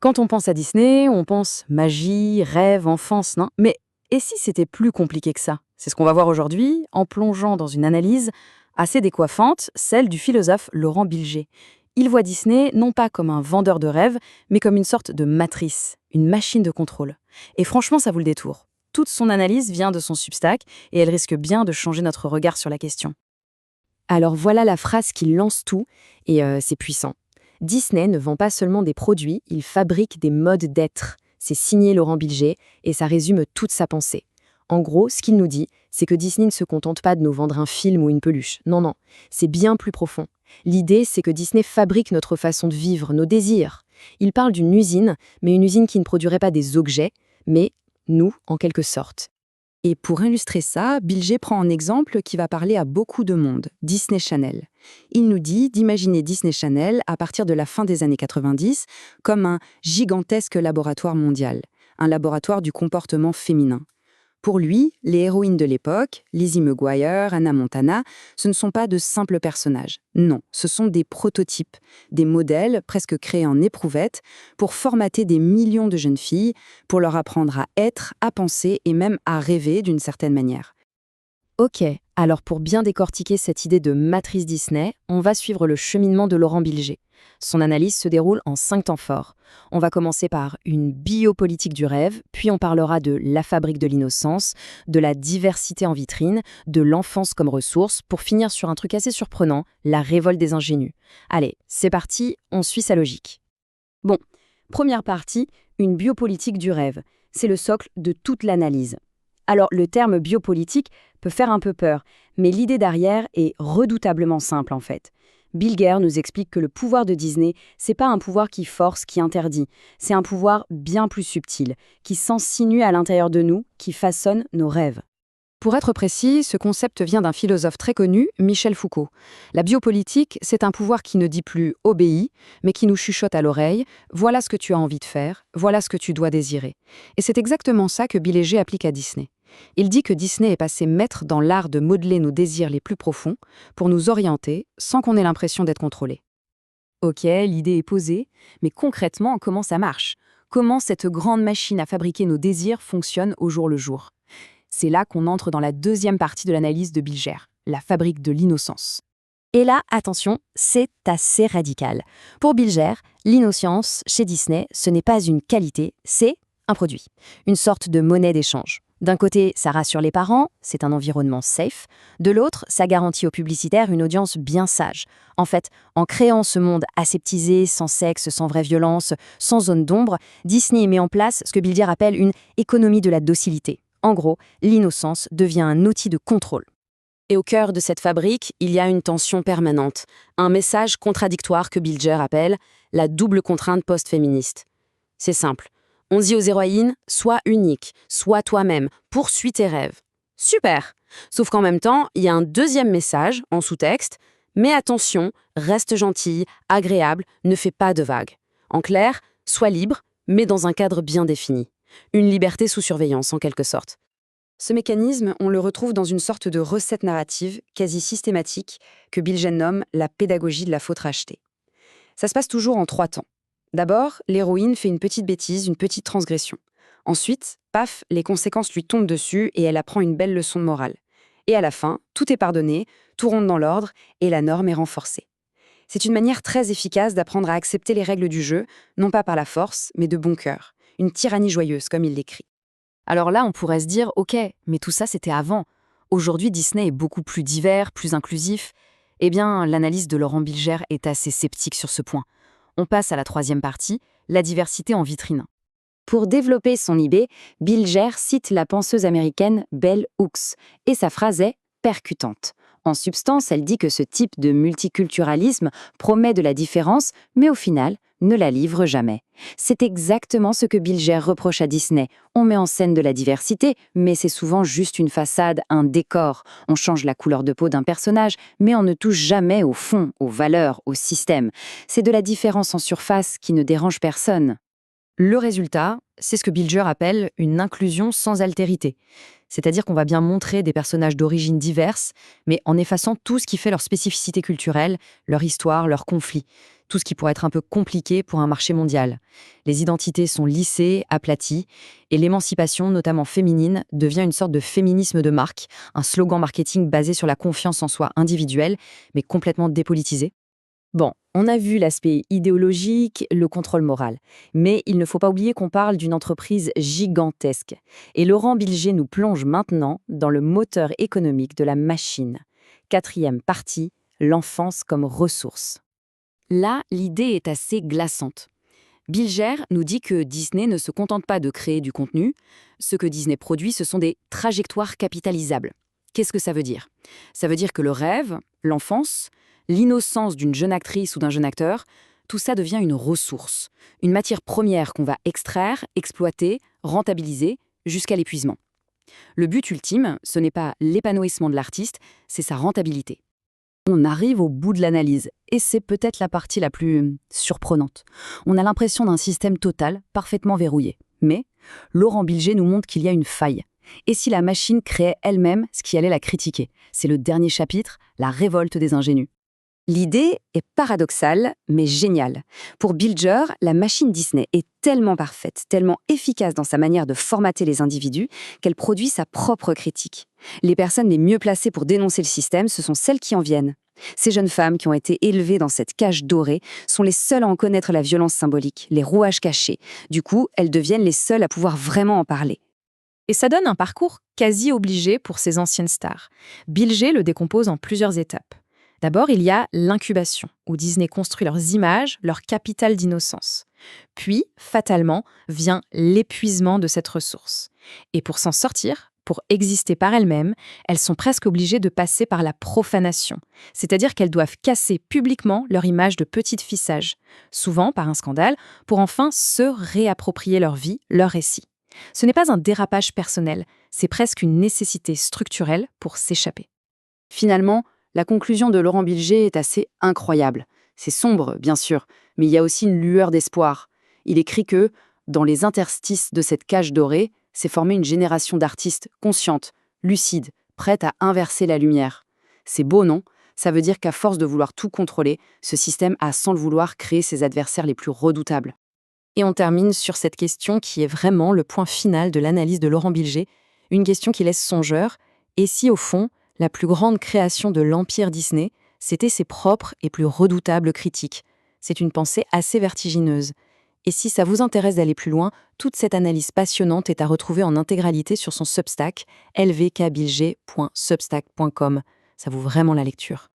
Quand on pense à Disney, on pense magie, rêve, enfance, non? Mais et si c'était plus compliqué que ça? C'est ce qu'on va voir aujourd'hui en plongeant dans une analyse assez décoiffante, celle du philosophe Laurent Bilger. Il voit Disney non pas comme un vendeur de rêves, mais comme une sorte de matrice, une machine de contrôle. Et franchement, ça vaut le détour. Toute son analyse vient de son Substack et elle risque bien de changer notre regard sur la question. Alors voilà la phrase qui lance tout, et c'est puissant. Disney ne vend pas seulement des produits, il fabrique des modes d'être. C'est signé Laurent Bilger, et ça résume toute sa pensée. En gros, ce qu'il nous dit, c'est que Disney ne se contente pas de nous vendre un film ou une peluche. Non, non, c'est bien plus profond. L'idée, c'est que Disney fabrique notre façon de vivre, nos désirs. Il parle d'une usine, mais une usine qui ne produirait pas des objets, mais nous, en quelque sorte. Et pour illustrer ça, Bilger prend un exemple qui va parler à beaucoup de monde, Disney Channel. Il nous dit d'imaginer Disney Channel à partir de la fin des années 90 comme un gigantesque laboratoire mondial, un laboratoire du comportement féminin. Pour lui, les héroïnes de l'époque, Lizzie McGuire, Hannah Montana, ce ne sont pas de simples personnages. Non, ce sont des prototypes, des modèles presque créés en éprouvette pour formater des millions de jeunes filles, pour leur apprendre à être, à penser et même à rêver d'une certaine manière. Ok, alors pour bien décortiquer cette idée de matrice Disney, on va suivre le cheminement de Laurent Bilger. Son analyse se déroule en 5 temps forts. On va commencer par une biopolitique du rêve, puis on parlera de la fabrique de l'innocence, de la diversité en vitrine, de l'enfance comme ressource, pour finir sur un truc assez surprenant, la révolte des ingénus. Allez, c'est parti, on suit sa logique. Bon, première partie, une biopolitique du rêve. C'est le socle de toute l'analyse. Alors, le terme biopolitique peut faire un peu peur, mais l'idée derrière est redoutablement simple en fait. Bilger nous explique que le pouvoir de Disney, c'est pas un pouvoir qui force, qui interdit, c'est un pouvoir bien plus subtil, qui s'insinue à l'intérieur de nous, qui façonne nos rêves. Pour être précis, ce concept vient d'un philosophe très connu, Michel Foucault. La biopolitique, c'est un pouvoir qui ne dit plus « obéis », mais qui nous chuchote à l'oreille « voilà ce que tu as envie de faire, voilà ce que tu dois désirer ». Et c'est exactement ça que Bilger applique à Disney. Il dit que Disney est passé maître dans l'art de modeler nos désirs les plus profonds pour nous orienter sans qu'on ait l'impression d'être contrôlé. Ok, l'idée est posée, mais concrètement, comment ça marche? Comment cette grande machine à fabriquer nos désirs fonctionne au jour le jour? C'est là qu'on entre dans la deuxième partie de l'analyse de Bilger, la fabrique de l'innocence. Et là, attention, c'est assez radical. Pour Bilger, l'innocence, chez Disney, ce n'est pas une qualité, c'est un produit, une sorte de monnaie d'échange. D'un côté, ça rassure les parents, c'est un environnement safe. De l'autre, ça garantit aux publicitaires une audience bien sage. En fait, en créant ce monde aseptisé, sans sexe, sans vraie violence, sans zone d'ombre, Disney met en place ce que Bilger appelle une économie de la docilité. En gros, l'innocence devient un outil de contrôle. Et au cœur de cette fabrique, il y a une tension permanente, un message contradictoire que Bilger appelle la double contrainte post-féministe. C'est simple. On dit aux héroïnes, sois unique, sois toi-même, poursuis tes rêves. Super! Sauf qu'en même temps, il y a un deuxième message, en sous-texte, mais attention, reste gentille, agréable, ne fais pas de vagues. En clair, sois libre, mais dans un cadre bien défini. Une liberté sous surveillance, en quelque sorte. Ce mécanisme, on le retrouve dans une sorte de recette narrative quasi systématique que Bilger nomme la pédagogie de la faute rachetée. Ça se passe toujours en 3 temps. D'abord, l'héroïne fait une petite bêtise, une petite transgression. Ensuite, paf, les conséquences lui tombent dessus et elle apprend une belle leçon de morale. Et à la fin, tout est pardonné, tout rentre dans l'ordre et la norme est renforcée. C'est une manière très efficace d'apprendre à accepter les règles du jeu, non pas par la force, mais de bon cœur. Une tyrannie joyeuse, comme il l'écrit. Alors là, on pourrait se dire, ok, mais tout ça c'était avant. Aujourd'hui, Disney est beaucoup plus divers, plus inclusif. Eh bien, l'analyse de Laurent Bilger est assez sceptique sur ce point. On passe à la troisième partie, la diversité en vitrine. Pour développer son idée, Bilger cite la penseuse américaine Bell Hooks, et sa phrase est percutante. En substance, elle dit que ce type de multiculturalisme promet de la différence, mais au final, ne la livre jamais. C'est exactement ce que Bilger reproche à Disney. On met en scène de la diversité, mais c'est souvent juste une façade, un décor. On change la couleur de peau d'un personnage, mais on ne touche jamais au fond, aux valeurs, au système. C'est de la différence en surface qui ne dérange personne. Le résultat, c'est ce que Bilger appelle une inclusion sans altérité. C'est-à-dire qu'on va bien montrer des personnages d'origines diverses, mais en effaçant tout ce qui fait leur spécificité culturelle, leur histoire, leurs conflits. tout ce qui pourrait être un peu compliqué pour un marché mondial. Les identités sont lissées, aplaties, et l'émancipation, notamment féminine, devient une sorte de féminisme de marque, un slogan marketing basé sur la confiance en soi individuelle, mais complètement dépolitisé. Bon, on a vu l'aspect idéologique, le contrôle moral. Mais il ne faut pas oublier qu'on parle d'une entreprise gigantesque. Et Laurent Bilger nous plonge maintenant dans le moteur économique de la machine. 4e partie, l'enfance comme ressource. Là, l'idée est assez glaçante. Bilger nous dit que Disney ne se contente pas de créer du contenu. Ce que Disney produit, ce sont des trajectoires capitalisables. Qu'est-ce que ça veut dire ? Ça veut dire que le rêve, l'enfance, l'innocence d'une jeune actrice ou d'un jeune acteur, tout ça devient une ressource, une matière première qu'on va extraire, exploiter, rentabiliser, jusqu'à l'épuisement. Le but ultime, ce n'est pas l'épanouissement de l'artiste, c'est sa rentabilité. On arrive au bout de l'analyse, et c'est peut-être la partie la plus surprenante. On a l'impression d'un système total, parfaitement verrouillé. Mais Laurent Bilger nous montre qu'il y a une faille. Et si la machine créait elle-même ce qui allait la critiquer ? C'est le dernier chapitre, la révolte des ingénus. L'idée est paradoxale, mais géniale. Pour Bilger, la machine Disney est tellement parfaite, tellement efficace dans sa manière de formater les individus, qu'elle produit sa propre critique. Les personnes les mieux placées pour dénoncer le système, ce sont celles qui en viennent. Ces jeunes femmes qui ont été élevées dans cette cage dorée sont les seules à en connaître la violence symbolique, les rouages cachés. Du coup, elles deviennent les seules à pouvoir vraiment en parler. Et ça donne un parcours quasi obligé pour ces anciennes stars. Bilger le décompose en plusieurs étapes. D'abord, il y a l'incubation, où Disney construit leurs images, leur capital d'innocence. Puis, fatalement, vient l'épuisement de cette ressource. Et pour s'en sortir, pour exister par elles-mêmes, elles sont presque obligées de passer par la profanation, c'est-à-dire qu'elles doivent casser publiquement leur image de petite fille sage, souvent par un scandale, pour enfin se réapproprier leur vie, leur récit. Ce n'est pas un dérapage personnel, c'est presque une nécessité structurelle pour s'échapper. Finalement, la conclusion de Laurent Bilger est assez incroyable. C'est sombre, bien sûr, mais il y a aussi une lueur d'espoir. Il écrit que, dans les interstices de cette cage dorée, s'est formée une génération d'artistes conscientes, lucides, prêtes à inverser la lumière. C'est beau, non ? Ça veut dire qu'à force de vouloir tout contrôler, ce système a, sans le vouloir, créé ses adversaires les plus redoutables. Et on termine sur cette question qui est vraiment le point final de l'analyse de Laurent Bilger, une question qui laisse songeur. Et si, au fond, la plus grande création de l'empire Disney, c'était ses propres et plus redoutables critiques. C'est une pensée assez vertigineuse. Et si ça vous intéresse d'aller plus loin, toute cette analyse passionnante est à retrouver en intégralité sur son Substack, lvkbilger.substack.com. Ça vaut vraiment la lecture.